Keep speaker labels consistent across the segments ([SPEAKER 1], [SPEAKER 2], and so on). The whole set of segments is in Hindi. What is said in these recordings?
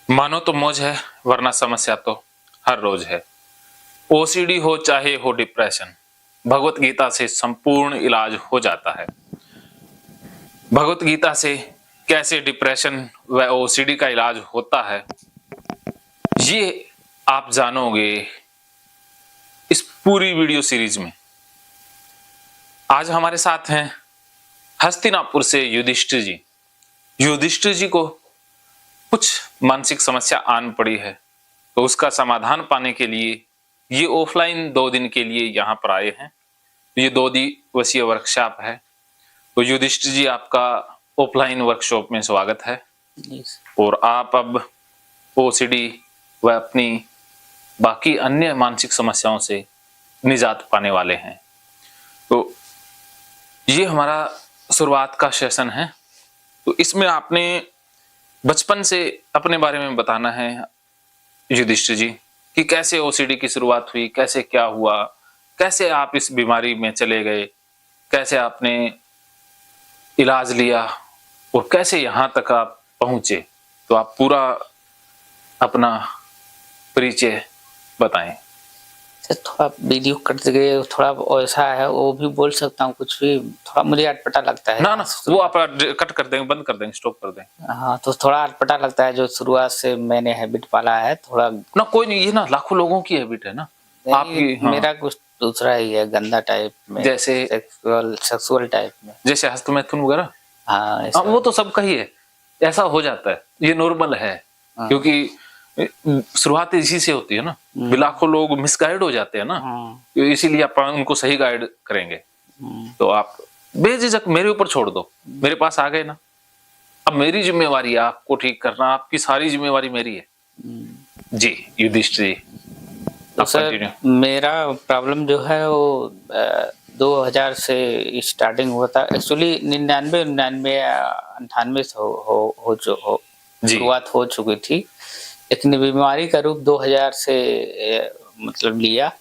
[SPEAKER 1] मानो तो मौज है, वरना समस्या तो हर रोज है। ओसीडी हो चाहे हो डिप्रेशन, भगवत गीता से संपूर्ण इलाज हो जाता है। भगवत गीता से कैसे डिप्रेशन व ओसीडी का इलाज होता है, ये आप जानोगे इस पूरी वीडियो सीरीज में। आज हमारे साथ हैं हस्तिनापुर से युधिष्ठिर जी। युधिष्ठिर जी को कुछ मानसिक समस्या आन पड़ी है, तो उसका समाधान पाने के लिए ये ऑफलाइन 2 दिन के लिए यहाँ पर आए हैं। ये 2 दिवसीय वर्कशॉप है। तो युधिष्ठिर जी, आपका ऑफलाइन वर्कशॉप में स्वागत है। और आप अब ओसीडी व अपनी बाकी अन्य मानसिक समस्याओं से निजात पाने वाले हैं। तो ये हमारा शुरुआत का सेशन है। तो इसमें आपने बचपन से अपने बारे में बताना है युधिष्ठिर जी, कि कैसे ओसीडी की शुरुआत हुई, कैसे क्या हुआ, कैसे आप इस बीमारी में चले गए, कैसे आपने इलाज लिया और कैसे यहाँ तक आप पहुंचे। तो आप पूरा अपना परिचय बताएं।
[SPEAKER 2] थोड़ा वीडियो कट गए, थोड़ा ऐसा है, वो भी बोल सकता हूँ कुछ भी, थोड़ा मुझे अटपटा लगता है।
[SPEAKER 1] ना वो आप कट कर देंगे, बंद कर देंगे, स्टॉप कर देंगे।
[SPEAKER 2] हाँ, तो थोड़ा अटपटा लगता है, जो शुरुआत से मैंने हैबिट पाला है थोड़ा।
[SPEAKER 1] ना कोई नहीं, ये ना लाखों लोगों की हैबिट है ना। आपकी हाँ।
[SPEAKER 2] मेरा कुछ दूसरा ही है, गंदा टाइप में,
[SPEAKER 1] जैसे
[SPEAKER 2] सेक्सुअल टाइप में,
[SPEAKER 1] जैसे हस्तमैथुन वगैरह।
[SPEAKER 2] हाँ,
[SPEAKER 1] वो तो सबका ही है, ऐसा हो जाता है, ये नॉर्मल है। क्योंकि शुरुआत इसी से होती है ना, लाखों लोग मिसगाइड हो जाते हैं ना, तो इसीलिए अपन उनको सही गाइड करेंगे। तो आप बेझिझक मेरे ऊपर छोड़ दो, मेरे पास आ गए ना, अब मेरी जिम्मेवारी है आपको ठीक करना, आपकी सारी जिम्मेवारी मेरी है। जी युधिष्ठिर जी,
[SPEAKER 2] तो सर मेरा प्रॉब्लम जो है वो 2000 से स्टार्टिंग हुआ था। एक्चुअली 99 से शुरुआत हो चुकी थी, लेकिन बीमारी का रूप 2000 से मतलब लिया।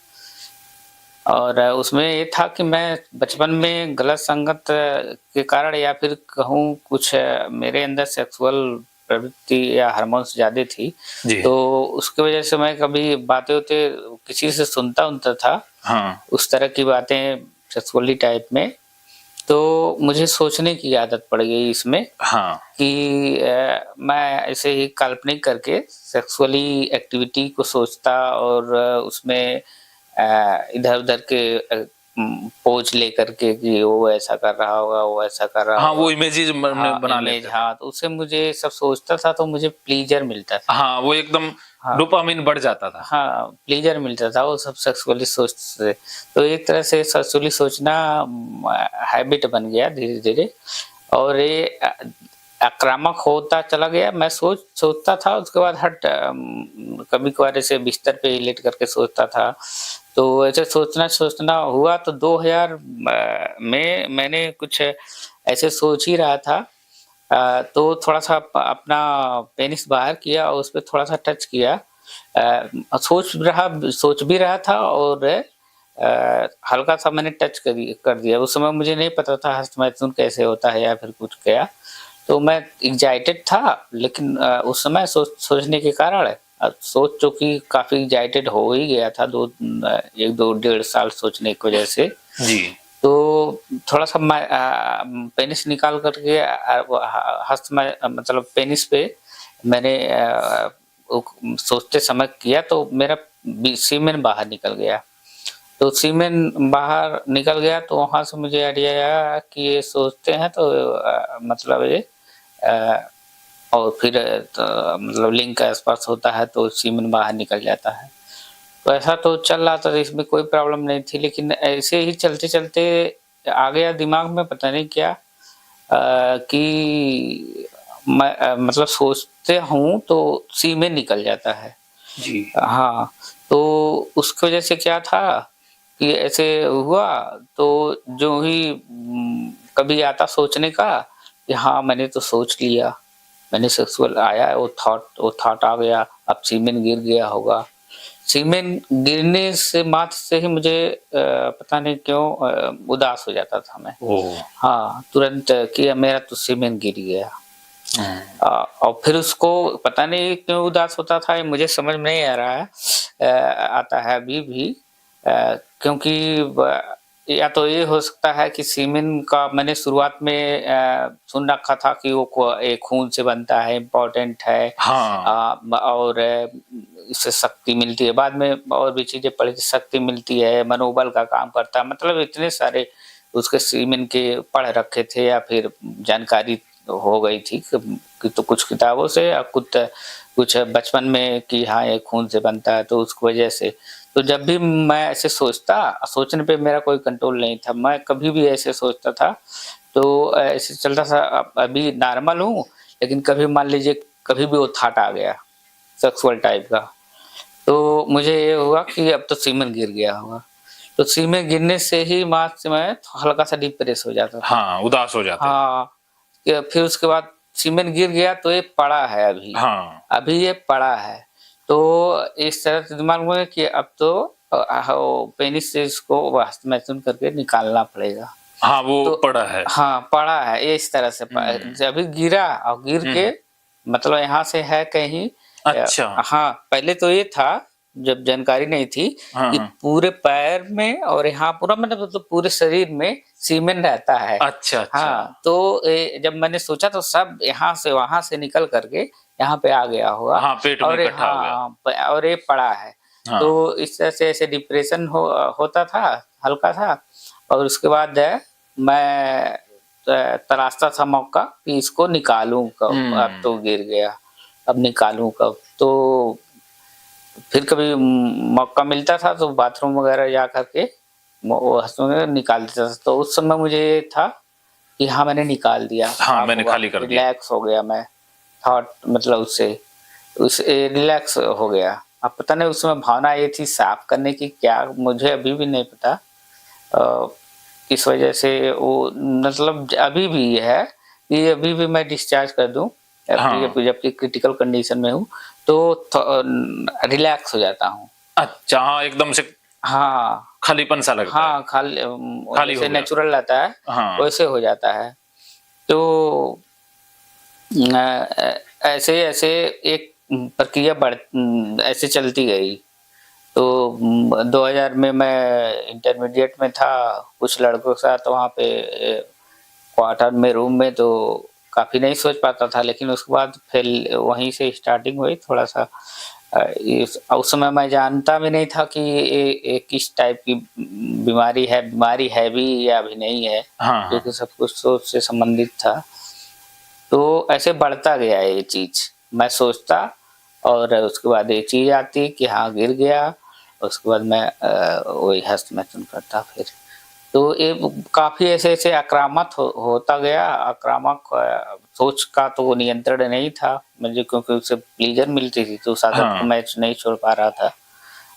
[SPEAKER 2] और उसमें ये था कि मैं बचपन में गलत संगत के कारण, या फिर कहूँ कुछ मेरे अंदर सेक्सुअल प्रवृत्ति या हार्मोन्स ज्यादा थी, तो उसकी वजह से मैं कभी बातें होते किसी से सुनता था, हाँ। उस तरह की बातें सेक्सुअली टाइप में, तो मुझे सोचने की आदत पड़ गई इसमें, हाँ। कि मैं ऐसे ही काल्पनिक करके सेक्सुअली एक्टिविटी को सोचता और उसमें इधर उधर के पोज लेकर के कि वो ऐसा कर रहा होगा, वो ऐसा कर रहा होगा,
[SPEAKER 1] वो इमेजेस बना लेते।
[SPEAKER 2] हाँ, तो उससे मुझे सब सोचता था, तो मुझे प्लीजर मिलता था।
[SPEAKER 1] हाँ, वो एकदम डोपामिन बढ़ जाता था।
[SPEAKER 2] हाँ, प्लीजर मिलता था वो सब सेक्सुअली सोचते। तो एक तरह से सेक्सुअली सोचना हैबिट बन गया धीरे धीरे, और ये आक्रामक होता चला गया। मैं सोचता था, उसके बाद कभी कभार ऐसे बिस्तर पे ही लेट करके सोचता था। तो ऐसे सोचना हुआ, तो 2000 में मैंने कुछ ऐसे सोच ही रहा था, तो थोड़ा सा अपना पेनिस बाहर किया और उस पर थोड़ा सा टच किया। सोच भी रहा था, और हल्का सा मैंने टच कर दिया। उस समय मुझे नहीं पता था हस्तमैथुन कैसे होता है या फिर कुछ क्या, तो मैं एक्साइटेड था, लेकिन उस समय सोचने के कारण सोच चूंकि काफी एक्साइटेड हो ही गया था, 1-2-1.5 साल सोचने की वजह से जी। तो थोड़ा सा पेनिस निकाल करके हस्त में मतलब पेनिस पे मैंने सोचते समय किया, तो मेरा सीमेन बाहर निकल गया। तो सीमेन बाहर निकल गया, तो वहां से मुझे आइडिया आया कि ये सोचते हैं तो मतलब ये और फिर मतलब लिंग का स्पर्श होता है तो सीमेन बाहर निकल जाता है। तो ऐसा तो चल रहा था, इसमें कोई प्रॉब्लम नहीं थी, लेकिन ऐसे ही चलते चलते आ गया दिमाग में, पता नहीं क्या, कि मैं मतलब सोचते हूँ तो सीमेन निकल जाता है जी। हाँ, तो उसकी वजह से क्या था कि ऐसे हुआ, तो जो ही कभी आता सोचने का कि हाँ मैंने तो सोच लिया, मैंने सेक्सुअल आया, वो थॉट आ गया, अब सीमेन गिर गया होगा। सीमेन गिरने से मात्र से ही मुझे पता नहीं क्यों उदास हो जाता था मैं। हाँ, तुरंत कि मेरा तो सीमेन गिर गया। और फिर उसको पता नहीं क्यों उदास होता था, ये मुझे समझ में नहीं आ रहा है, आता है अभी भी, क्योंकि या तो ये हो सकता है कि सीमेन का मैंने शुरुआत में सुन रखा था कि वो खून से बनता है, इम्पोर्टेंट है,
[SPEAKER 1] हाँ।
[SPEAKER 2] और इससे शक्ति मिलती है। बाद में और भी चीजें पढ़ी, शक्ति मिलती है, मनोबल का काम करता है, मतलब इतने सारे उसके सीमेन के पढ़ रखे थे या फिर जानकारी हो गई थी कि तो कुछ किताबों से या कुछ बचपन में कि हाँ ये खून से बनता है, तो उसकी वजह से। तो जब भी मैं ऐसे सोचने पे मेरा कोई कंट्रोल नहीं था, मैं कभी भी ऐसे सोचता था तो ऐसे चलता था। अभी नॉर्मल हूँ, लेकिन कभी मान लीजिए कभी भी वो थॉट आ गया सेक्सुअल टाइप का, तो मुझे ये हुआ कि अब तो सीमेन गिर गया होगा। तो सीमेन गिरने से ही माँ से मैं हल्का सा डिप्रेस हो जाता था।
[SPEAKER 1] हाँ, उदास हो जाते।
[SPEAKER 2] हाँ, फिर उसके बाद सीमेन गिर गया तो ये पड़ा है अभी,
[SPEAKER 1] हाँ।
[SPEAKER 2] अभी ये पड़ा है। तो इस तरह से दिमाग में कि अब तो पेनिस से इसको वास्तुमैथुन करके निकालना पड़ेगा।
[SPEAKER 1] हाँ, वो
[SPEAKER 2] तो
[SPEAKER 1] पड़ा है।
[SPEAKER 2] हाँ, पड़ा है ये इस तरह से अभी गिरा और गिर के मतलब यहाँ से है कहीं।
[SPEAKER 1] अच्छा।
[SPEAKER 2] हाँ, पहले तो ये था जब जानकारी नहीं थी
[SPEAKER 1] हाँ,
[SPEAKER 2] कि
[SPEAKER 1] हाँ।
[SPEAKER 2] पूरे पैर में और यहाँ पूरा मतलब पूरे शरीर में सीमेन रहता है।
[SPEAKER 1] अच्छा, अच्छा।
[SPEAKER 2] हाँ, तो जब मैंने सोचा तो सब यहाँ से वहां से निकल करके यहाँ पे आ गया होगा।
[SPEAKER 1] हाँ, पेट में
[SPEAKER 2] और
[SPEAKER 1] इकट्ठा हो गया।
[SPEAKER 2] हाँ, और ये पड़ा है।
[SPEAKER 1] हाँ।
[SPEAKER 2] तो इस तरह से ऐसे डिप्रेशन होता था हल्का था। और उसके बाद मैं तलाशता था मौका कि इसको निकालूं कब, अब तो गिर गया, अब निकालूं कब। तो फिर कभी मौका मिलता था तो बाथरूम वगैरह जा करके वो हँसुआ निकाल देता था। तो उस समय मुझे ये था कि हाँ मैंने निकाल दिया,
[SPEAKER 1] हाँ,
[SPEAKER 2] साफ
[SPEAKER 1] मैंने
[SPEAKER 2] हुआ,
[SPEAKER 1] खाली कर दिया।
[SPEAKER 2] रिलैक्स हो गया मैं, थॉट मतलब उस रिलैक्स हो गया। अब पता नहीं उसमें भावना ये थी साफ करने की, क्या मुझे अभी भी नहीं पता किस वजह से वो, मतलब अभी भी है कि अभी भी मैं डिस्चार्ज कर दूं
[SPEAKER 1] हाँ।
[SPEAKER 2] जबकि क्रिटिकल कंडीशन में हूँ तो रिलैक्स हो जाता हूँ।
[SPEAKER 1] अच्छा, हाँ, एकदम से
[SPEAKER 2] हाँ,
[SPEAKER 1] खालीपन सा लगता है।
[SPEAKER 2] हाँ,
[SPEAKER 1] खाली
[SPEAKER 2] जैसे
[SPEAKER 1] हो गया।
[SPEAKER 2] नेचुरल रहता है
[SPEAKER 1] हाँ।
[SPEAKER 2] वैसे हो जाता है। तो ऐसे ऐसे एक प्रक्रिया ऐसे चलती गई। तो 2000 में मैं इंटरमीडिएट में था, कुछ लड़कों के साथ वहाँ पे क्वार्टर में रूम में, तो काफ़ी नहीं सोच पाता था। लेकिन उसके बाद फिर वहीं से स्टार्टिंग हुई थोड़ा सा। उस समय मैं जानता भी नहीं था कि ये किस टाइप की बीमारी है भी या भी नहीं है,
[SPEAKER 1] हाँ, हाँ।
[SPEAKER 2] क्योंकि सब कुछ सोच से संबंधित था। तो ऐसे बढ़ता गया ये चीज़, मैं सोचता और उसके बाद ये चीज़ आती कि हाँ गिर गया, उसके बाद मैं वही हस्तमैथुन करता फिर। तो ये काफ़ी ऐसे-ऐसे आक्रामक होता गया, आक्रामक सोच का तो नियंत्रण नहीं था मुझे, क्योंकि उससे प्लेज़र मिलती थी तो उस आदत को
[SPEAKER 1] हाँ।
[SPEAKER 2] मैं नहीं छोड़ पा रहा था।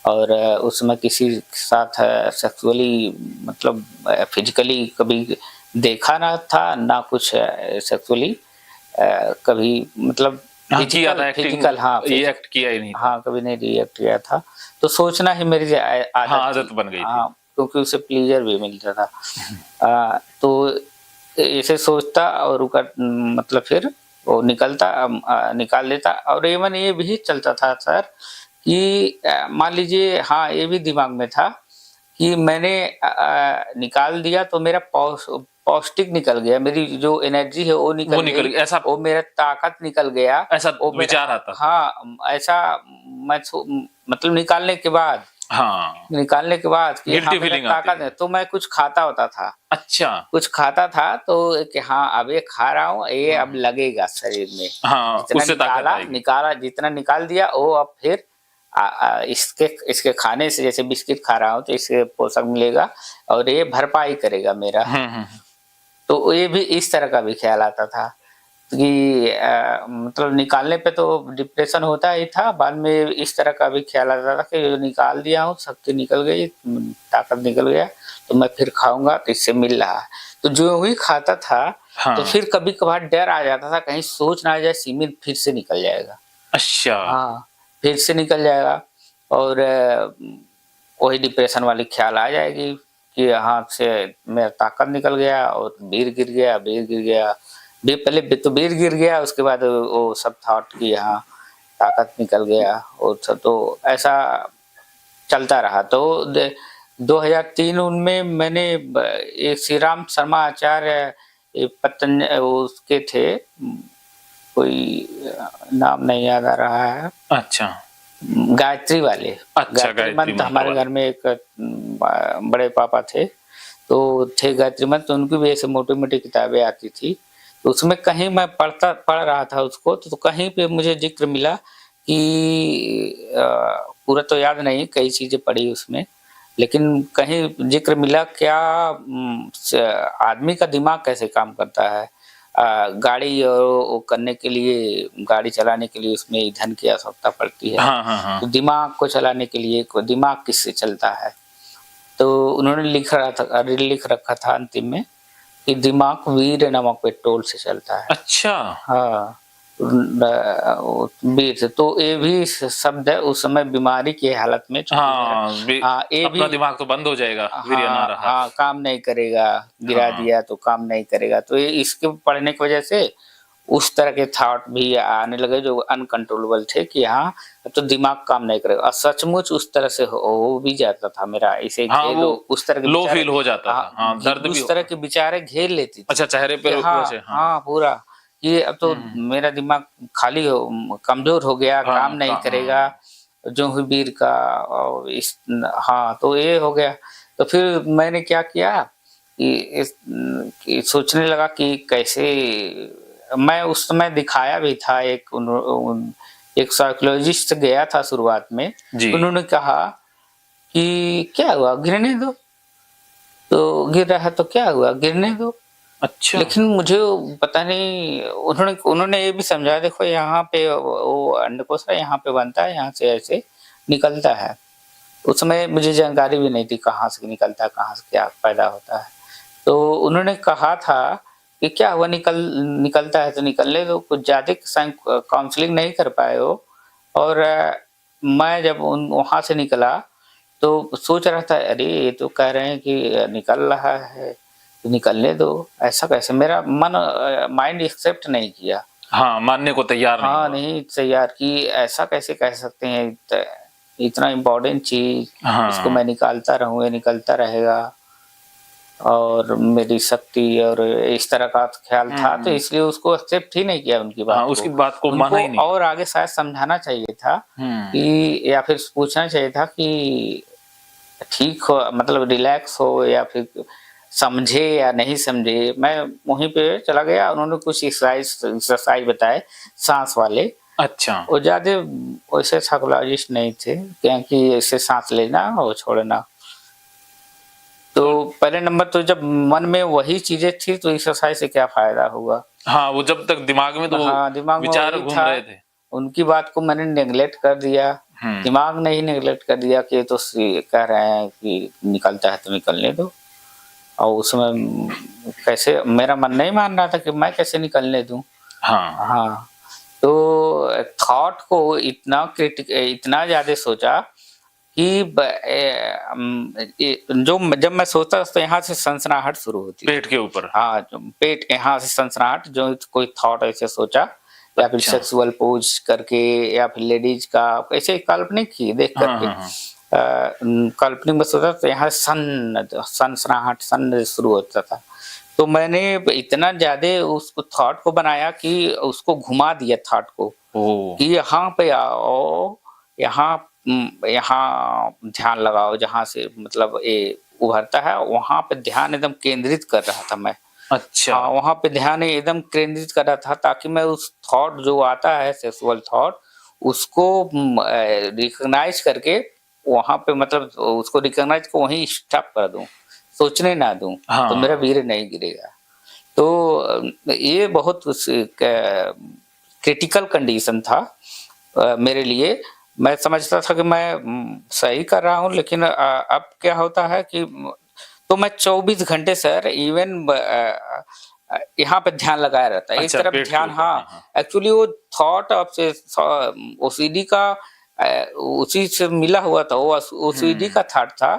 [SPEAKER 2] और उसमें किसी के साथ सेक्सुअली मतलब फिज़िकली कभी देखा ना था, ना कुछ सेक्सुअली कभी मतलब
[SPEAKER 1] हाँ, किया था एक्टिंग,
[SPEAKER 2] हाँ,
[SPEAKER 1] ये एक्ट किया ही नहीं था।
[SPEAKER 2] हाँ, कभी नहीं रिएक्ट किया था। तो सोचना ही मेरी
[SPEAKER 1] हाँ,
[SPEAKER 2] आदत थी।
[SPEAKER 1] आदत बन गई थी।
[SPEAKER 2] हाँ, क्योंकि उससे प्लेज़र भी मिलता था। तो ऐसे सोचता और मतलब फिर वो निकाल देता। और इवन ये भी चलता था सर कि मान लीजिए हाँ, ये भी दिमाग में था कि मैंने निकाल दिया तो मेरा पौष्टिक निकल गया, मेरी जो एनर्जी है वो निकल
[SPEAKER 1] वो निकल
[SPEAKER 2] गई,
[SPEAKER 1] गया, ऐसा
[SPEAKER 2] वो मेरा ताकत निकल गया,
[SPEAKER 1] ऐसा
[SPEAKER 2] वो मेरा
[SPEAKER 1] विचार आता था।
[SPEAKER 2] हाँ, ऐसा मैं मतलब निकालने के बाद कि हाँ
[SPEAKER 1] गिल्टी
[SPEAKER 2] मेरा
[SPEAKER 1] फीलिंग आती
[SPEAKER 2] ताकत
[SPEAKER 1] थी।
[SPEAKER 2] है, तो मैं
[SPEAKER 1] अच्छा।
[SPEAKER 2] कुछ खाता था तो कि हाँ अब ये खा रहा हूँ, ये अब
[SPEAKER 1] हाँ,
[SPEAKER 2] लगेगा शरीर में।
[SPEAKER 1] हाँ,
[SPEAKER 2] जितना
[SPEAKER 1] उससे ताकत आएगी।
[SPEAKER 2] निकाला जितना निकाल दिया वो अब फिर इसके इसके खाने से, जैसे बिस्किट खा रहा हूँ तो इससे पोषक मिलेगा और ये भरपाई करेगा मेरा। तो ये भी इस तरह का भी ख्याल आता था कि मतलब निकालने पे तो डिप्रेशन होता ही था, बाद में इस तरह का भी ख्याल आता था कि निकाल दिया हूँ, शक्ति निकल गई, ताकत निकल गया, तो मैं फिर खाऊंगा तो इससे मिल रहा है। तो जो ही खाता था तो
[SPEAKER 1] हाँ।
[SPEAKER 2] फिर कभी कभार डर आ जाता था कहीं सोच ना आ जाए सीमेंट फिर से निकल जाएगा।
[SPEAKER 1] अच्छा।
[SPEAKER 2] हाँ, फिर से निकल जाएगा और वही डिप्रेशन वाली ख्याल आ जाएगी कि हाथ से मेरा ताकत निकल गया और वीर गिर गया, पहले तो वीर गिर गया, उसके बाद वो सब थॉट की यहाँ ताकत निकल गया और सब, तो ऐसा चलता रहा। तो 2003 उनमें मैंने एक श्री राम शर्मा आचार्य उसके थे, कोई नाम नहीं याद आ रहा है।
[SPEAKER 1] अच्छा
[SPEAKER 2] गायत्री वाले,
[SPEAKER 1] अच्छा,
[SPEAKER 2] गायत्री मंत्र
[SPEAKER 1] मंत्र
[SPEAKER 2] हमारे
[SPEAKER 1] वाले।
[SPEAKER 2] घर में एक बड़े पापा थे, तो थे गायत्री मंत्र, तो उनकी भी ऐसे मोटी मोटी किताबें आती थी। तो उसमें कहीं मैं पढ़ रहा था उसको, तो कहीं पे मुझे जिक्र मिला कि पूरा तो याद नहीं, कई चीजें पढ़ी उसमें, लेकिन कहीं जिक्र मिला क्या आदमी का दिमाग कैसे काम करता है। गाड़ी और वो करने के लिए, गाड़ी चलाने के लिए उसमें ईंधन की आवश्यकता पड़ती है।
[SPEAKER 1] हाँ हाँ हाँ।
[SPEAKER 2] तो दिमाग को चलाने के लिए दिमाग किससे चलता है, तो उन्होंने लिख रखा था अंतिम में कि दिमाग वीर नामक पेट्रोल से चलता है।
[SPEAKER 1] अच्छा
[SPEAKER 2] हाँ, वीर से, तो ये भी शब्द है उस समय बीमारी की हालत में,
[SPEAKER 1] हाँ,
[SPEAKER 2] हाँ ये
[SPEAKER 1] अपना
[SPEAKER 2] भी,
[SPEAKER 1] दिमाग तो बंद हो जाएगा, वीर्य ना
[SPEAKER 2] हाँ
[SPEAKER 1] रहा।
[SPEAKER 2] हाँ, काम नहीं करेगा, गिरा
[SPEAKER 1] हाँ
[SPEAKER 2] दिया तो काम नहीं करेगा। तो ये इसके पढ़ने की वजह से उस तरह के थॉट भी आने लगे जो अनकंट्रोलेबल थे कि हाँ तो दिमाग काम नहीं करेगा, और सचमुच उस तरह से हो भी जाता था मेरा, इसे
[SPEAKER 1] हाँ,
[SPEAKER 2] घेर
[SPEAKER 1] वो
[SPEAKER 2] लो उस तरह के
[SPEAKER 1] लो
[SPEAKER 2] विचार,
[SPEAKER 1] फील हो जाता था। हाँ, दर्द भी
[SPEAKER 2] उस तरह के विचारे घेर लेती थी
[SPEAKER 1] अच्छा, चेहरे पे
[SPEAKER 2] कि हाँ
[SPEAKER 1] वैसे, हाँ।
[SPEAKER 2] हाँ पूरा, कि अब तो
[SPEAKER 1] हम्म।
[SPEAKER 2] मेरा दिमाग खाली कमजोर हो गया, काम नहीं करेगा,
[SPEAKER 1] हाँ
[SPEAKER 2] जो हुई वीर का, और इस, हाँ तो ये हो गया। तो फिर मैंने क्या किया कि सोचने लगा कि कैसे, मैं उस समय दिखाया भी था, एक साइकोलॉजिस्ट गया था शुरुआत में,
[SPEAKER 1] जी।
[SPEAKER 2] उन्होंने कहा कि क्या हुआ, गिरने दो, तो गिर रहा है तो क्या हुआ, गिरने दो।
[SPEAKER 1] अच्छा।
[SPEAKER 2] लेकिन मुझे पता नहीं, उन्होंने उन्होंने ये भी समझाया, देखो यहाँ पे वो अंडकोश है, यहाँ पे बनता है, यहाँ से ऐसे निकलता है। उस समय मुझे जानकारी भी नहीं थी कहाँ से निकलता है, कहाँ से क्या पैदा होता है। तो उन्होंने कहा था कि क्या हुआ, निकलता है तो निकलने दो, कुछ ज़्यादा काउंसलिंग नहीं कर पाए हो। और मैं जब वहाँ से निकला तो सोच रहा था, अरे ये तो कह रहे हैं कि निकल रहा है तो निकलने दो, ऐसा कैसे, मेरा मन माइंड एक्सेप्ट नहीं किया।
[SPEAKER 1] हाँ, मानने को तैयार नहीं
[SPEAKER 2] हाँ
[SPEAKER 1] हुआ।
[SPEAKER 2] नहीं तैयार कि ऐसा कैसे कह सकते हैं, इतना इम्पोर्टेंट चीज, इसको
[SPEAKER 1] हाँ।
[SPEAKER 2] मैं निकालता रहूँ, ये निकलता रहेगा, और मेरी शक्ति और इस तरह का ख्याल था, तो
[SPEAKER 1] हम्म।
[SPEAKER 2] इसलिए उसको एक्सेप्ट ही नहीं किया उनकी
[SPEAKER 1] हाँ,
[SPEAKER 2] बात
[SPEAKER 1] उसकी
[SPEAKER 2] को।
[SPEAKER 1] बात को माना
[SPEAKER 2] उनको
[SPEAKER 1] ही नहीं।
[SPEAKER 2] और आगे शायद समझाना चाहिए था
[SPEAKER 1] हम्म।
[SPEAKER 2] कि, या फिर पूछना चाहिए था कि ठीक हो, मतलब रिलैक्स हो, या फिर समझे या नहीं समझे। मैं वहीं पे चला गया, उन्होंने कुछ एक्सरसाइज बताए सांस वाले,
[SPEAKER 1] अच्छा।
[SPEAKER 2] वो ज्यादा वैसे साइकोलॉजिस्ट नहीं थे, क्योंकि ऐसे सांस लेना और छोड़ना। तो पहले नंबर तो जब मन में वही चीजें थी तो एक्सरसाइज से क्या फायदा हुआ।
[SPEAKER 1] हाँ, वो जब तक दिमाग में तो वो
[SPEAKER 2] हाँ दिमाग में
[SPEAKER 1] विचार
[SPEAKER 2] वही
[SPEAKER 1] घूम
[SPEAKER 2] था,
[SPEAKER 1] रहे थे।
[SPEAKER 2] उनकी बात को मैंने नेगलेक्ट कर दिया,
[SPEAKER 1] हम्म।
[SPEAKER 2] दिमाग ने ही नेगलेक्ट कर दिया कि ये तो कह रहे हैं कि निकलता है तो निकलने दो। और उसमें कैसे, मेरा मन नहीं मान रहा था कि मैं कैसे निकलने दूं।
[SPEAKER 1] हाँ।
[SPEAKER 2] हाँ, तो थॉट को इतना ज्यादा सोचा कि जब मैं सोचता तो यहाँ से सनसनाहट शुरू होती थी
[SPEAKER 1] पेट के ऊपर।
[SPEAKER 2] हाँ, पेट यहाँ से सनसनाहट, जो कोई थॉट ऐसे सोचा, या फिर
[SPEAKER 1] अच्छा।
[SPEAKER 2] सेक्सुअल पोज करके, या फिर लेडीज का ऐसे काल्पनिक ही देख
[SPEAKER 1] हाँ
[SPEAKER 2] करके,
[SPEAKER 1] हाँ हाँ।
[SPEAKER 2] काल्पनिक में सोचा तो यहाँ सनसनाहट सन शुरू होता था। तो मैंने इतना ज्यादा उसको थॉट को बनाया कि उसको घुमा दिया थॉट को,
[SPEAKER 1] ओ।
[SPEAKER 2] कि यहाँ पे आओ, यहाँ यहाँ ध्यान लगाओ, जहाँ से मतलब ये उभरता है वहां पे ध्यान एकदम केंद्रित कर रहा था मैं।
[SPEAKER 1] अच्छा।
[SPEAKER 2] हाँ, वहां पे ध्यान एकदम केंद्रित कर रहा था, ताकि मैं उस थॉट जो आता है सेक्सुअल थॉट, उसको रिकॉग्नाइज करके वहां पे, मतलब उसको रिकॉग्नाइज को वहीं स्टॉप कर दूं, सोचने ना दूं, तो मेरा
[SPEAKER 1] हाँ।
[SPEAKER 2] वीर नहीं गिरेगा। तो ये बहुत क्रिटिकल कंडीशन था मेरे लिए। मैं समझता था कि मैं सही कर रहा हूँ, लेकिन अब क्या होता है कि, तो मैं 24 घंटे सर इवन यहाँ पे ध्यान लगाया रहता है, एक
[SPEAKER 1] अच्छा,
[SPEAKER 2] तरफ
[SPEAKER 1] पेट के
[SPEAKER 2] ध्यान,
[SPEAKER 1] ऊपर। हाँ
[SPEAKER 2] हाँ
[SPEAKER 1] हाँ।
[SPEAKER 2] एक्चुअली वो थॉट ऑफ से ओसीडी का उसी से मिला हुआ था, वो ओसीडी का थॉट था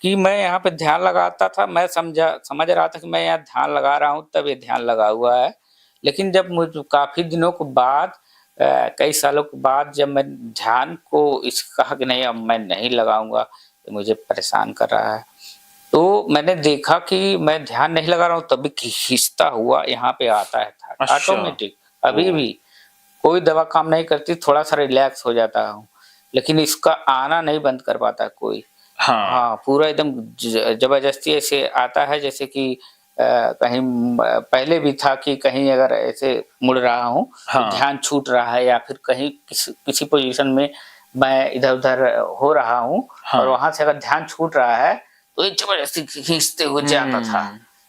[SPEAKER 2] कि मैं यहाँ पे ध्यान लगाता था, मैं समझ रहा था कि मैं यहाँ ध्यान लगा रहा हूँ, तब ये ध्यान लगा हुआ है, लेकिन जब मुझे काफी दिनों के बाद कई सालों के बाद जब मैं ध्यान को इस कहा कि नहीं अब मैं नहीं लगाऊंगा, ये मुझे परेशान कर रहा है, तो मैंने देखा कि मैं ध्यान नहीं लगा रहा हूँ तब भी खींचता हुआ यहाँ पे आता है था
[SPEAKER 1] अच्छा।
[SPEAKER 2] ऑटोमेटिक। अभी
[SPEAKER 1] ओ।
[SPEAKER 2] भी कोई दवा काम नहीं करती, थोड़ा सा रिलैक्स हो जाता हूँ, लेकिन इसका आना नहीं बंद कर पाता कोई।
[SPEAKER 1] हाँ।
[SPEAKER 2] हाँ, पूरा एकदम जबरदस्ती ऐसे आता है जैसे कि कहीं पहले भी था कि कहीं अगर ऐसे मुड़ रहा हूँ तो
[SPEAKER 1] हाँ।
[SPEAKER 2] ध्यान छूट रहा है, या फिर कहीं किसी पोजीशन में मैं इधर-उधर हो रहा हूँ और
[SPEAKER 1] हाँ।
[SPEAKER 2] वहाँ से अगर ध्यान छूट रहा है तो ये जबरदस्ती खींचते हुए जाता था।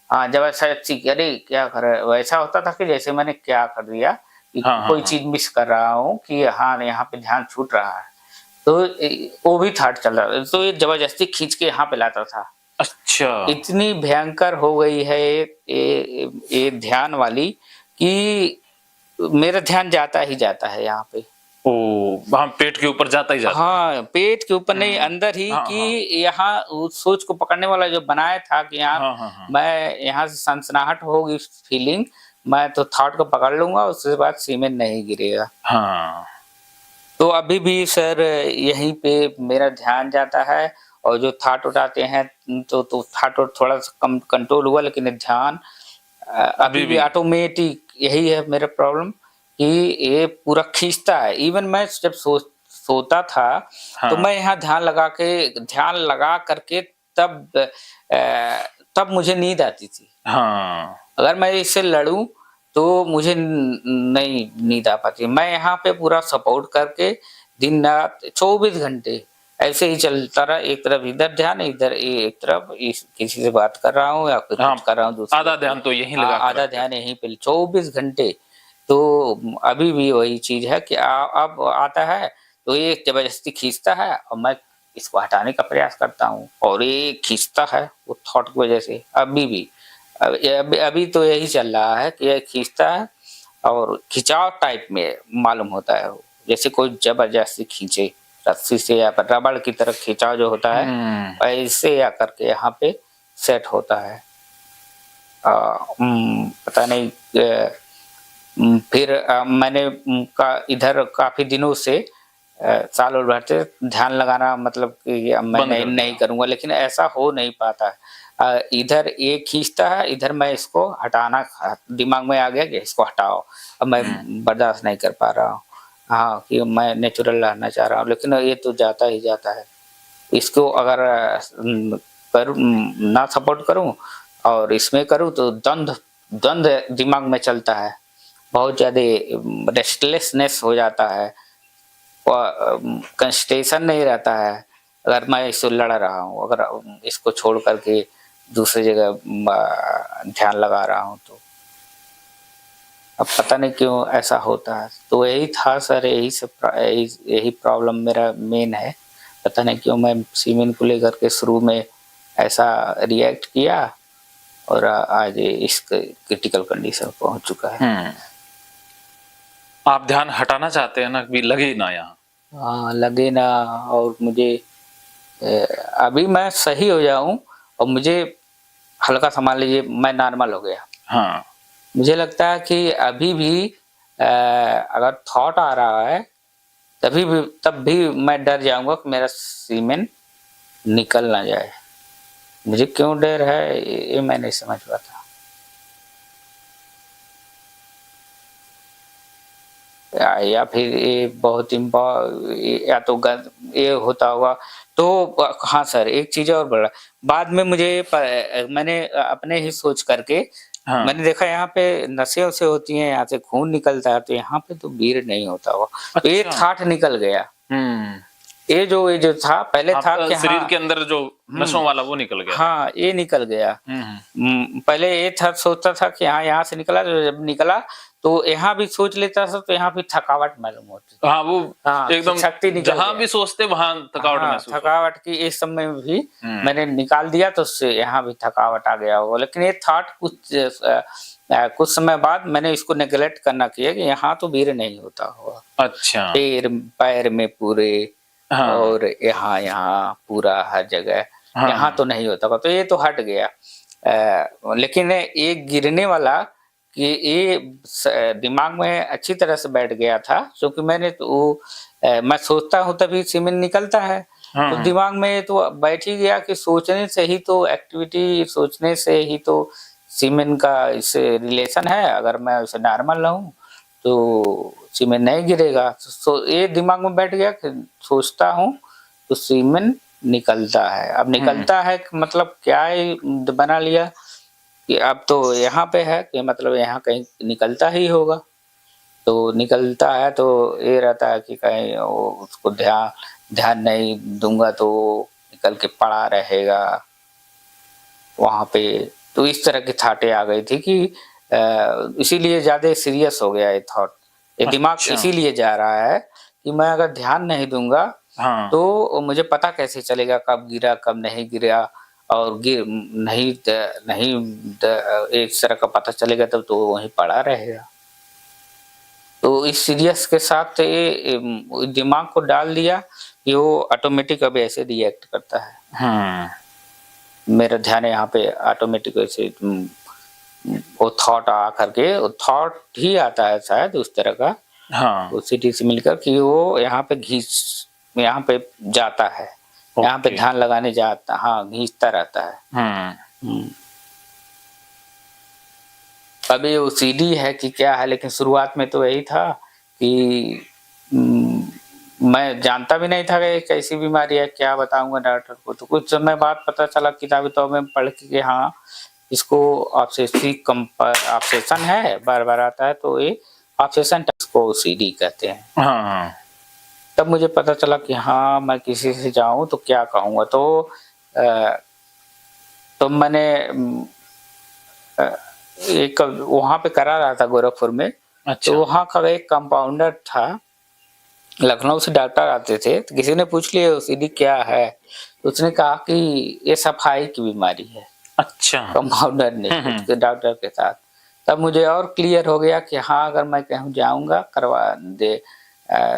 [SPEAKER 2] हाँ, जबरदस्ती कि अरे क्या कर रहा है? वैसा होता था कि जैसे मैंने क्या कर दिया कि
[SPEAKER 1] हाँ, हाँ,
[SPEAKER 2] कोई
[SPEAKER 1] हाँ।
[SPEAKER 2] चीज़ मिस कर रहा हूँ कि हाँ, यहाँ पे ध्यान छूट रहा है। तो वो भी थॉट चल रहा था, तो ये जबरदस्ती खींच के यहाँ पे लाता था।
[SPEAKER 1] अच्छा।
[SPEAKER 2] इतनी भयंकर हो गई है ये ध्यान वाली कि मेरा ध्यान जाता ही जाता है यहाँ पे।
[SPEAKER 1] ओह! वहाँ पेट के ऊपर जाता ही जाता है।
[SPEAKER 2] हाँ, पेट के ऊपर नहीं,
[SPEAKER 1] हुँ।
[SPEAKER 2] अंदर ही
[SPEAKER 1] हाँ,
[SPEAKER 2] कि
[SPEAKER 1] हाँ।
[SPEAKER 2] यहाँ उस सोच को पकड़ने वाला जो बनाया था कि यहाँ
[SPEAKER 1] हाँ, हाँ, हाँ।
[SPEAKER 2] मैं यहाँ से सनसनाहट होगी फीलिंग, मैं तो थॉट को पकड़ लूँगा, उसके बाद सीमेंट नहीं गिरेगा।
[SPEAKER 1] हाँ।
[SPEAKER 2] तो अभी भी सर यहीं पे मेरा ध्यान जाता है, और जो थॉट उठाते हैं तो थॉट थोड़ा सा कम कंट्रोल हुआ, लेकिन ध्यान अभी
[SPEAKER 1] अभी
[SPEAKER 2] भी
[SPEAKER 1] भी।
[SPEAKER 2] ऑटोमेटिक यही है मेरा प्रॉब्लम कि ये पूरा खींचता है। इवन मैं जब सोता था तो
[SPEAKER 1] हाँ।
[SPEAKER 2] मैं यहाँ ध्यान लगा करके तब तब मुझे नींद आती थी।
[SPEAKER 1] हाँ।
[SPEAKER 2] अगर मैं इससे लड़ूँ तो मुझे नहीं नींद आ पाती। मैं यहाँ पे पूरा सपोर्ट करके दिन-रात 24 घंटे ऐसे ही चलता रहा, एक तरफ इधर ध्यान, इधर एक तरफ इस किसी से बात कर रहा हूँ या फिर
[SPEAKER 1] हाँ,
[SPEAKER 2] कुछ कर रहा हूँ दूसरे
[SPEAKER 1] आधा
[SPEAKER 2] पे।
[SPEAKER 1] ध्यान तो यहीं
[SPEAKER 2] हाँ,
[SPEAKER 1] लगा के
[SPEAKER 2] आधा
[SPEAKER 1] रखते
[SPEAKER 2] ध्यान
[SPEAKER 1] थे।
[SPEAKER 2] यहीं पे 24 घंटे। तो अभी भी वही चीज़ है कि अब आता है तो ये ज़बरदस्ती खींचता है और मैं इसको हटाने का प्रयास करता हूँ, और ये खींचता है वो थॉट की वज़ह से अभी भी। अभी तो यही चल रहा है कि ये खींचता है और खिंचाव टाइप में मालूम होता है वो, जैसे कोई जबरदस्ती खींचे रस्सी से या फिर रबड़ की तरह खिंचाव जो होता है,
[SPEAKER 1] हुँ।
[SPEAKER 2] ऐसे आकर के यहाँ पे सेट होता है। पता नहीं फिर मैंने का इधर काफ़ी दिनों से साल भर से ध्यान लगाना मतलब कि अब मैं
[SPEAKER 1] बंद
[SPEAKER 2] नहीं
[SPEAKER 1] कर
[SPEAKER 2] नहीं
[SPEAKER 1] दिया।
[SPEAKER 2] करूँगा, लेकिन ऐसा हो नहीं पाता है। इधर ये खींचता है, इधर मैं इसको हटाना दिमाग में आ गया कि इसको हटाओ, अब मैं
[SPEAKER 1] हुँ।
[SPEAKER 2] बर्दाश्त नहीं कर पा रहा हूँ। हाँ, कि मैं नेचुरल रहना चाह रहा हूँ, लेकिन ये तो जाता ही जाता है। इसको अगर करूँ ना सपोर्ट करूँ और इसमें करूँ तो द्वंद्व दिमाग में चलता है। बहुत ज़्यादा रेस्टलेसनेस हो जाता है, कंसंट्रेशन नहीं रहता है। अगर मैं इससे लड़ रहा हूँ, अगर इसको छोड़ कर के दूसरी जगह ध्यान लगा रहा हूँ तो। अब पता नहीं क्यों ऐसा होता है। तो यही था सर, यही प्रॉब्लम मेरा मेन है। पता नहीं क्यों मैं सीमेंट को लेकर के शुरू में ऐसा रिएक्ट किया और आज इस क्रिटिकल कंडीशन पहुँच चुका है।
[SPEAKER 1] हुँ। आप ध्यान हटाना चाहते हैं ना कि लगे ना यहाँ।
[SPEAKER 2] हाँ, लगे ना, और मुझे अ, अभी मैं सही हो जाऊँ और मुझे हल्का-सा मान लीजिए मैं नॉर्मल हो गया।
[SPEAKER 1] हाँ।
[SPEAKER 2] मुझे लगता है कि अभी भी अगर थॉट आ रहा है तब भी मैं डर जाऊँगा कि मेरा सीमेन निकल ना जाए। मुझे क्यों डर है ये मैं नहीं समझ पाता। या फिर ये बहुत या तो ये होता होगा तो हाँ सर, एक चीज़ और बोला, बाद में मैंने अपने ही सोच करके
[SPEAKER 1] हाँ।
[SPEAKER 2] मैंने देखा यहाँ पे नसें-वसें होती हैं, यहाँ से खून निकलता है, तो यहाँ पे तो ब्लीड नहीं होता होगा। तो ये
[SPEAKER 1] अच्छा।
[SPEAKER 2] थॉट निकल गया।
[SPEAKER 1] हुँ।
[SPEAKER 2] ये जो था पहले था
[SPEAKER 1] आपका
[SPEAKER 2] कि
[SPEAKER 1] शरीर
[SPEAKER 2] हाँ
[SPEAKER 1] के अंदर जो
[SPEAKER 2] हुँ,
[SPEAKER 1] नसों वाला वो निकल गया था।
[SPEAKER 2] हाँ, ये निकल गया।
[SPEAKER 1] हुँ, हुँ।
[SPEAKER 2] पहले ये था सोचता था कि हाँ, यहाँ से निकला, तो जब निकला तो यहाँ भी सोच लेता था तो यहाँ भी थकावट मालूम होती।
[SPEAKER 1] हाँ, वो
[SPEAKER 2] हाँ, कि
[SPEAKER 1] एकदम
[SPEAKER 2] शक्ति निकल
[SPEAKER 1] जहाँ
[SPEAKER 2] गया।
[SPEAKER 1] भी सोचते वहाँ थकावट
[SPEAKER 2] हाँ,
[SPEAKER 1] महसूस होती।
[SPEAKER 2] थकावट की इस समय में भी
[SPEAKER 1] हुँ।
[SPEAKER 2] मैंने निकाल दिया तो उससे यहाँ भी थकावट आ गया होगा। लेकिन ये थॉट कुछ समय बाद मैंने इसको नेग्लेक्ट करना किया कि यहाँ तो वीर्य नहीं होता होगा।
[SPEAKER 1] अच्छा।
[SPEAKER 2] पैर में पूरे
[SPEAKER 1] हाँ।
[SPEAKER 2] और यहाँ पूरा हर जगह, यहाँ
[SPEAKER 1] हाँ।
[SPEAKER 2] तो नहीं होता होगा, तो ये तो हट गया। लेकिन ये गिरने वाला कि ये दिमाग में अच्छी तरह से बैठ गया था, क्योंकि मैंने तो मैं सोचता हूँ तभी सीमेंट निकलता है। तो
[SPEAKER 1] हाँ।
[SPEAKER 2] दिमाग में तो बैठ ही गया कि सोचने से ही तो एक्टिविटी, सोचने से ही तो सीमेंट का इससे रिलेशन है। अगर मैं उसे नॉर्मल रहूँ तो सीमेंट नहीं गिरेगा। तो ये दिमाग में बैठ गया कि सोचता हूँ तो सीमेंट निकलता है। अब निकलता है मतलब क्या ही बना लिया कि अब तो यहाँ पे है कि मतलब यहाँ कहीं निकलता ही होगा। तो निकलता है तो ये रहता है कि कहीं उसको ध्यान नहीं दूंगा तो निकल के पड़ा रहेगा वहाँ पे। तो इस तरह की थाटे आ गई थी कि इसीलिए ज्यादा सीरियस हो गया ये थॉट। ये दिमाग
[SPEAKER 1] अच्छा।
[SPEAKER 2] इसीलिए जा रहा है कि मैं अगर ध्यान नहीं दूंगा
[SPEAKER 1] हाँ।
[SPEAKER 2] तो मुझे पता कैसे चलेगा कब गिरा कब नहीं गिरा। और गिर नहीं नहीं एक तरह का पता चलेगा तब तो वहीं पड़ा रहेगा। तो इस सीरियस के साथ ये दिमाग को डाल दिया कि वो ऑटोमेटिक अब ऐसे रिएक्ट करता है। मेरा ध्यान यहाँ पे ऑटोमेटिक ऐसे वो थॉट आ करके, वो थॉट ही आता है शायद उस तरह का।
[SPEAKER 1] हाँ।
[SPEAKER 2] उसी से मिलकर कि वो यहाँ पे यहाँ पे जाता है, यहाँ पे
[SPEAKER 1] ओके।
[SPEAKER 2] ध्यान लगाने जाता, हाँ घींचता रहता है। अभी वो सीडी है कि क्या है, लेकिन शुरुआत में तो यही था कि मैं जानता भी नहीं था कि कैसी बीमारी है, क्या बताऊंगा डॉक्टर को। तो कुछ समय बाद पता चला किताबी तो में पढ़ के कि हाँ इसको ऑब्सेशन है, बार बार आता है तो ये ऑब्सेशन को सीडी कहते हैं।
[SPEAKER 1] हाँ।
[SPEAKER 2] तब मुझे पता चला कि हाँ मैं किसी से जाऊं तो क्या कहूँगा। तो मैंने एक वहाँ पे करा रहा था गोरखपुर में।
[SPEAKER 1] अच्छा।
[SPEAKER 2] तो वहाँ का एक कंपाउंडर था, लखनऊ से डॉक्टर आते थे। तो किसी ने पूछ लिया ओसीडी क्या है, तो उसने कहा कि ये सफाई की बीमारी है।
[SPEAKER 1] अच्छा।
[SPEAKER 2] कंपाउंडर ने डॉक्टर के साथ। तब मुझे और क्लियर हो गया कि हाँ अगर मैं कहीं जाऊंगा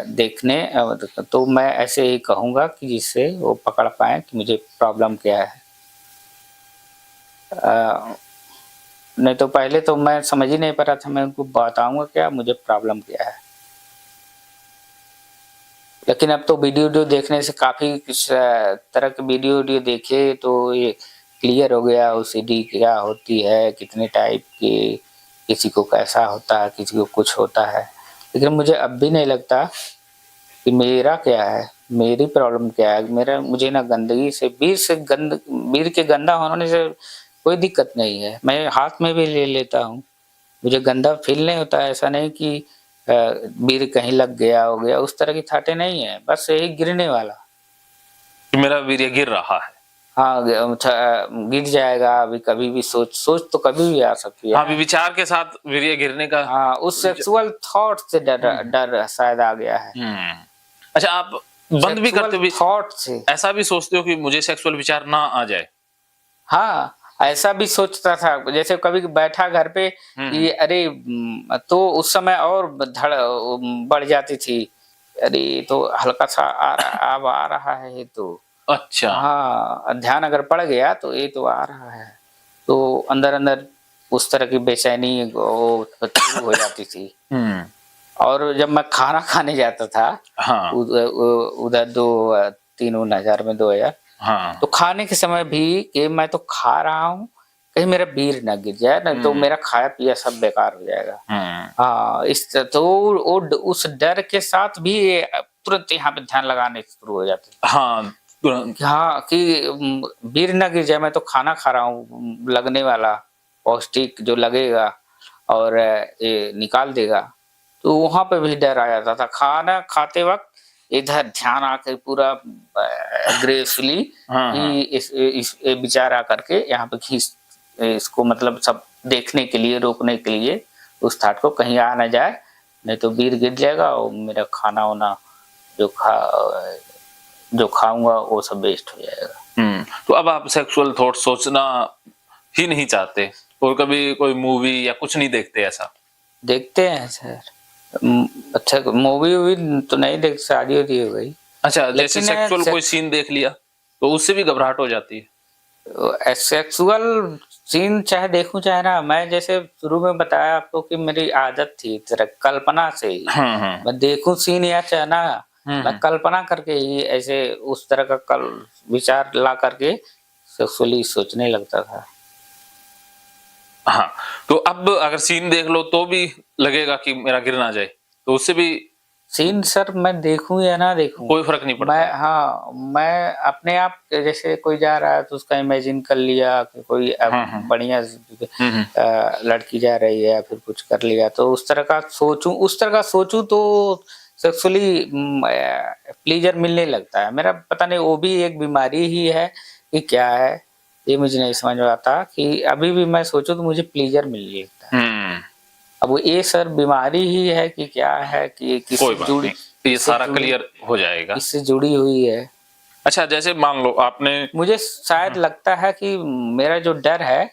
[SPEAKER 2] देखने तो मैं ऐसे ही कहूंगा कि जिससे वो पकड़ पाए कि मुझे प्रॉब्लम क्या है। नहीं तो पहले तो मैं समझ ही नहीं पा रहा था, मैं उनको बताऊंगा क्या, मुझे प्रॉब्लम क्या है। लेकिन अब तो वीडियो देखने से काफी किस तरह के वीडियो देखे तो ये क्लियर हो गया ओसीडी क्या होती है, कितने टाइप की, किसी को कैसा होता है, किसी को कुछ होता है। लेकिन मुझे अब भी नहीं लगता कि मेरा क्या है, मेरी प्रॉब्लम क्या है। मुझे ना गंदगी से बीर के गंदा होने से कोई दिक्कत नहीं है, मैं हाथ में भी ले लेता हूँ, मुझे गंदा फील नहीं होता है। ऐसा नहीं कि बीर कहीं लग गया हो गया, उस तरह की थाटे नहीं है, बस यही गिरने वाला
[SPEAKER 1] कि मेरा वीर्य गिर रहा है।
[SPEAKER 2] हाँ गिर जाएगा अभी, कभी भी सोच तो कभी भी आ सकती है।
[SPEAKER 1] हाँ, अभी विचार के साथ वीर्य गिरने का।
[SPEAKER 2] हाँ उस सेक्सुअल थॉट से डर शायद आ गया है।
[SPEAKER 1] अच्छा, आप बंद भी करते भी
[SPEAKER 2] थॉट से
[SPEAKER 1] ऐसा भी सोचते हो कि मुझे सेक्सुअल विचार ना आ जाए?
[SPEAKER 2] हाँ ऐसा भी सोचता था, जैसे कभी बैठा घर पे कि अरे तो उस समय और धड़ बढ़ जाती थी, अरे तो हल्का सा आ रहा है ये तो।
[SPEAKER 1] अच्छा।
[SPEAKER 2] हाँ ध्यान अगर पड़ गया तो ये तो आ रहा है, तो अंदर अंदर उस तरह की बेचैनी वो शुरू हो जाती थी। और जब मैं खाना खाने जाता था
[SPEAKER 1] हाँ।
[SPEAKER 2] उधर 2003
[SPEAKER 1] हाँ।
[SPEAKER 2] तो खाने के समय भी कि मैं तो खा रहा हूँ, कहीं मेरा बीर ना गिर जाए, नहीं तो मेरा खाया पिया सब बेकार हो जाएगा। हाँ तो उस डर के साथ भी तुरंत यहाँ पे ध्यान लगाने शुरू हो जाते।
[SPEAKER 1] हाँ
[SPEAKER 2] कि बीर ना गिर जाए, मैं तो खाना खा रहा हूँ लगने वाला पौष्टिक जो लगेगा और ये निकाल देगा। तो वहां पे भी डर आ जाता था। खाना खाते वक्त इधर ध्यान आकर पूरा ग्रेसफुली कि इस विचार आकर के यहाँ पे खींच इसको, मतलब सब देखने के लिए, रोकने के लिए उस थाट को कहीं आ ना जाए, नहीं तो बीर गिर जाएगा और मेरा खाना वाना जो खाऊंगा वो सब वेस्ट हो जाएगा।
[SPEAKER 1] तो अब आप सेक्सुअल थॉट सोचना ही नहीं चाहते और कभी कोई मूवी या कुछ नहीं देखते? ऐसा
[SPEAKER 2] देखते हैं सर, अच्छा मूवी वूवी तो नहीं देख, शादी होती हो गई।
[SPEAKER 1] अच्छा, जैसे सेक्सुअल कोई सीन देख लिया तो उससे भी घबराहट हो जाती है?
[SPEAKER 2] सेक्सुअल सीन चाहे देखूं चाहे ना, मैं जैसे शुरू में बताया आपको कि मेरी आदत थी तरह कल्पना से ही, मैं देखूं सीन या चाहे ना, मैं कल्पना करके ही ऐसे उस तरह का कल विचार ला करके सेक्सुअली सोचने लगता था।
[SPEAKER 1] हाँ, तो अब अगर सीन देख लो तो भी लगेगा कि मेरा गिर ना जाए, तो उससे भी
[SPEAKER 2] सीन सर मैं देखूं या ना देखूं,
[SPEAKER 1] कोई फर्क नहीं पड़ता।
[SPEAKER 2] मैं अपने आप जैसे कोई जा रहा है तो उसका इमेजिन कर लिया कि कोई बढ़िया लड़की जा रही है या फिर कुछ कर लिया, तो उस तरह का सोचूं तो सेक्सुअली प्लीजर मिलने लगता है। मेरा पता नहीं वो भी एक बीमारी ही है कि क्या है, ये मुझे नहीं समझ में आता कि अभी भी मैं सोचूं तो मुझे प्लीजर मिलने लगता है। अब वो ये सर बीमारी ही है कि क्या है कि
[SPEAKER 1] कोई बात नहीं, ये सारा क्लियर हो जाएगा,
[SPEAKER 2] इससे जुड़ी हुई है।
[SPEAKER 1] अच्छा, जैसे मान लो आपने, मुझे
[SPEAKER 2] शायद लगता है कि मेरा जो डर है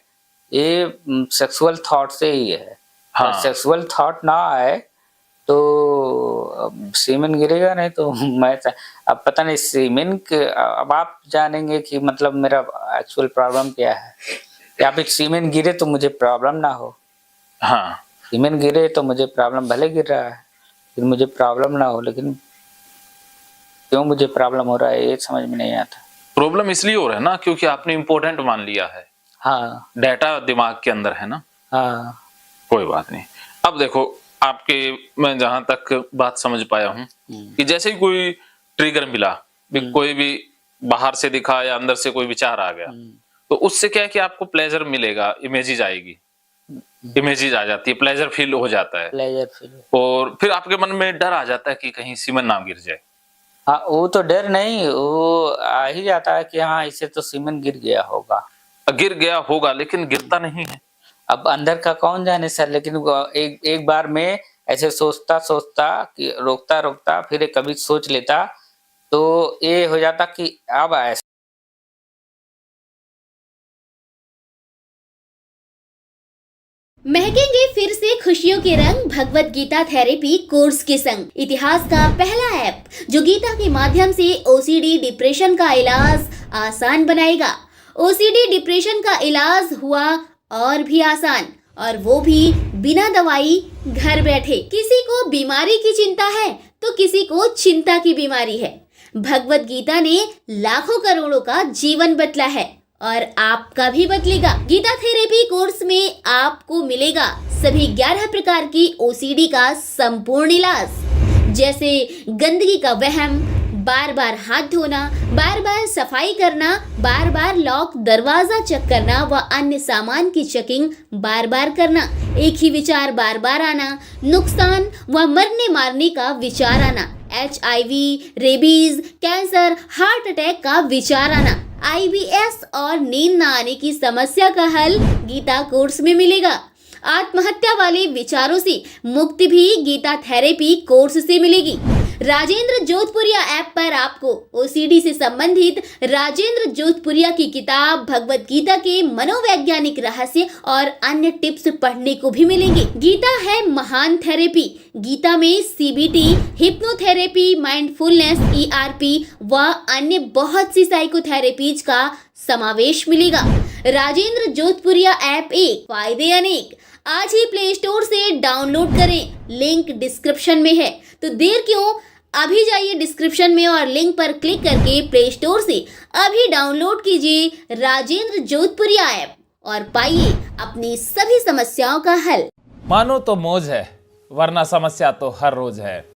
[SPEAKER 2] ये सेक्सुअल थॉट से ही है। हाँ। सेक्सुअल थॉट ना आए तो सीमेन गिरेगा नहीं तो मैं अब पता नहीं सीमेन के, अब आप जानेंगे कि मतलब मेरा एक्चुअल प्रॉब्लम क्या है, या फिर सीमेन गिरे तो मुझे प्रॉब्लम ना हो।
[SPEAKER 1] हाँ,
[SPEAKER 2] सीमेन गिरे तो मुझे प्रॉब्लम, भले गिर रहा है फिर मुझे प्रॉब्लम ना हो, लेकिन क्यों मुझे प्रॉब्लम हो रहा है ये समझ में नहीं आता।
[SPEAKER 1] प्रॉब्लम इसलिए हो रहा है ना क्योंकि आपने इम्पोर्टेंट मान लिया है।
[SPEAKER 2] हाँ,
[SPEAKER 1] डाटा दिमाग के अंदर है ना।
[SPEAKER 2] हाँ,
[SPEAKER 1] कोई बात नहीं। अब देखो आपके, मैं जहां तक बात समझ पाया हूं कि जैसे ही कोई ट्रिगर मिला, कोई भी बाहर से दिखा या अंदर से कोई विचार आ गया, तो उससे क्या है कि आपको प्लेजर मिलेगा, इमेजेस आएगी, इमेजेस आ जाती है, प्लेजर फील हो जाता है,
[SPEAKER 2] प्लेजर फील,
[SPEAKER 1] और फिर आपके मन में डर आ जाता है कि कहीं सीमन ना गिर जाए।
[SPEAKER 2] हाँ, वो तो डर नहीं, वो आ ही जाता है कि हाँ इससे तो सीमन गिर गया होगा, लेकिन गिरता नहीं है। अब अंदर का कौन जाने सर, लेकिन एक बार में ऐसे सोचता कि रोकता फिर कभी सोच लेता तो ये हो जाता कि अब ऐसा
[SPEAKER 3] महकेंगे फिर से खुशियों के रंग भगवत गीता थेरेपी कोर्स के संग। इतिहास का पहला ऐप जो गीता के माध्यम से ओसीडी डिप्रेशन का इलाज आसान बनाएगा। ओसीडी डिप्रेशन का इलाज हुआ और भी आसान, और वो भी बिना दवाई, घर बैठे। किसी को बीमारी की चिंता है तो किसी को चिंता की बीमारी है। भगवत गीता ने लाखों करोड़ों का जीवन बदला है और आपका भी बदलेगा। गीता थेरेपी कोर्स में आपको मिलेगा सभी 11 प्रकार की ओसीडी का संपूर्ण इलाज, जैसे गंदगी का वहम, बार बार हाथ धोना, बार बार सफाई करना, बार बार लॉक दरवाजा चेक करना व अन्य सामान की चेकिंग बार बार करना, एक ही विचार बार बार आना, नुकसान व मरने मारने का विचार आना, HIV, rabies, cancer, heart attack का विचार आना, IBS और नींद न आने की समस्या का हल गीता कोर्स में मिलेगा। आत्महत्या वाले विचारों से मुक्ति भी गीता थेरेपी कोर्स से मिलेगी। राजेंद्र जोधपुरिया ऐप पर आपको ओसीडी से संबंधित राजेंद्र जोधपुरिया की किताब भगवत गीता के मनोवैज्ञानिक रहस्य और अन्य टिप्स पढ़ने को भी मिलेंगे। गीता है महान थेरेपी। गीता में CBT, हिप्नोथेरेपी, माइंडफुलनेस, ERP व अन्य बहुत सी साइकोथेरेपीज का समावेश मिलेगा। राजेंद्र जोधपुरिया ऐप एक, फायदे अनेक। आज ही प्ले स्टोर से डाउनलोड करें, लिंक डिस्क्रिप्शन में है। तो देर क्यों, अभी जाइए डिस्क्रिप्शन में और लिंक पर क्लिक करके प्ले स्टोर से अभी डाउनलोड कीजिए राजेंद्र जोधपुरिया ऐप और पाइए अपनी सभी समस्याओं का हल।
[SPEAKER 4] मानो तो मौज है, वरना समस्या तो हर रोज है।